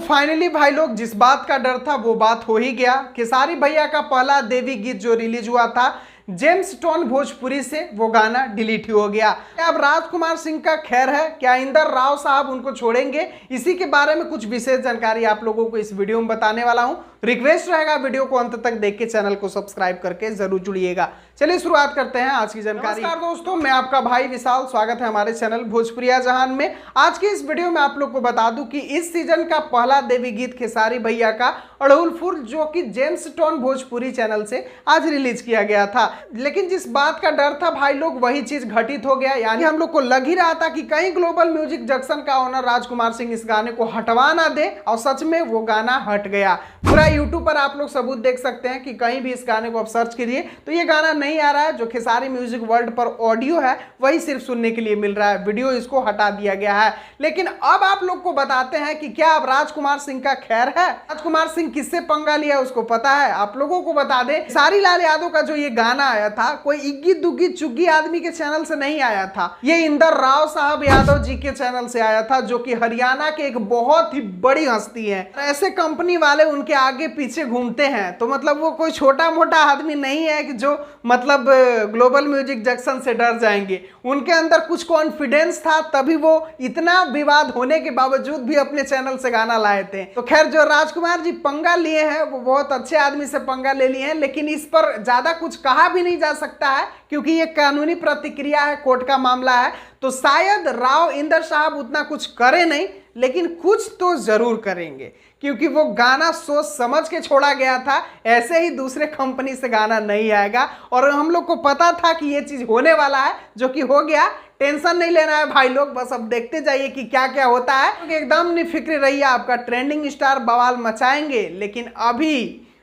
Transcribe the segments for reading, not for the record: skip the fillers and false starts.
Finally भाई लोग, जिस बात का डर था वो बात हो ही गया। खेसारी भैया का पहला देवी गीत जो रिलीज हुआ था जेम्स टोन भोजपुरी से, वो गाना डिलीट ही हो गया। अब राजकुमार सिंह का खैर है, क्या इंदर राव साहब उनको छोड़ेंगे? इसी के बारे में कुछ विशेष जानकारी आप लोगों को इस वीडियो में बताने वाला हूं। रिक्वेस्ट रहेगा वीडियो को अंत तक देख के चैनल को सब्सक्राइब करके जरूर जुड़िएगा। चलिए शुरुआत करते हैं आज की जानकारी। नमस्कार दोस्तों, मैं आपका भाई विशाल, स्वागत है हमारे चैनल भोजपुरिया जहान में। आज की इस वीडियो में आप लोग को बता दूं कि इस सीजन का पहला देवी गीत खेसारी भैया का अड़हुल फूल, जो कि जेम्स टोन भोजपुरी चैनल से आज रिलीज किया गया था। लेकिन जिस बात का डर था भाई लोग, वही चीज घटित हो गया। यानी हम लोग को लग ही रहा था कि कहीं ग्लोबल म्यूजिक जंक्शन का ओनर राजकुमार सिंह इस गाने को हटवा ना दे, और सच में वो गाना हट गया। पूरा यूट्यूब पर आप लोग सबूत देख सकते हैं कि कहीं भी इस गाने को आप सर्च करिए तो ये गाना नहीं आ रहा है। जो खेसारी म्यूजिक वर्ल्ड पर ऑडियो है वही सिर्फ सुनने के लिए मिल रहा है, वीडियो इसको हटा दिया गया है। लेकिन अब आप लोग को बताते हैं कि क्या अब राजकुमार सिंह का खैर है? राजकुमार सिंह किससे पंगा लिया उसको पता है? आप लोगों को बता दें, खेसारी लाल यादव का जो ये गाना आया था कोई इग्गी दुग्गी चुग्गी आदमी के चैनल से नहीं आया था, ये इंदर राव साहब यादव जी के चैनल से आया था, जो कि हरियाणा के एक बहुत ही बड़ी हस्ती है। ऐसे कंपनी वाले उनके आगे पीछे घूमते हैं, तो मतलब वो कोई छोटा मोटा आदमी नहीं है कि जो मतलब ग्लोबल म्यूजिक जंक्शन से डर जाएंगे। उनके अंदर कुछ कॉन्फिडेंस था, तभी वो इतना विवाद होने के बावजूद भी अपने चैनल से गाना लाए थे। तो खैर, जो राजकुमार जी पंगा लिए हैं वो बहुत अच्छे आदमी से पंगा ले लिए हैं, लेकिन इस पर ज्यादा कुछ कहा भी नहीं जा सकता है क्योंकि ये कानूनी प्रतिक्रिया है, कोर्ट का मामला है। तो शायद राव इंदर साहब उतना कुछ करे नहीं, लेकिन कुछ तो जरूर करेंगे, क्योंकि वो गाना सोच समझ के छोड़ा गया था। ऐसे ही दूसरे कंपनी से गाना नहीं आएगा, और हम लोग को पता था कि ये चीज होने वाला है, जो कि हो गया। टेंशन नहीं लेना है भाई लोग, बस अब देखते जाइए कि क्या क्या होता है। क्योंकि एकदम निफिक्र रहिए, आपका ट्रेंडिंग स्टार बवाल मचाएंगे। लेकिन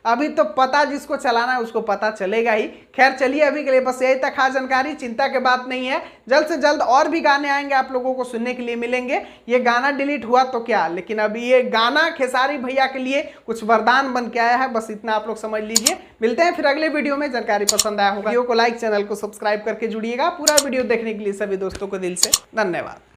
अभी तो पता जिसको चलाना है उसको पता चलेगा ही। खैर चलिए, अभी के लिए बस यही तक खास जानकारी, चिंता की बात नहीं है। जल्द से जल्द और भी गाने आएंगे, आप लोगों को सुनने के लिए मिलेंगे। ये गाना डिलीट हुआ तो क्या, लेकिन अभी ये गाना खेसारी भैया के लिए कुछ वरदान बन के आया है, बस इतना आप लोग समझ लीजिए। मिलते हैं फिर अगले वीडियो में। जानकारी पसंद आया होगा वीडियो को लाइक, चैनल को सब्सक्राइब करके जुड़िएगा। पूरा वीडियो देखने के लिए सभी दोस्तों को दिल से धन्यवाद।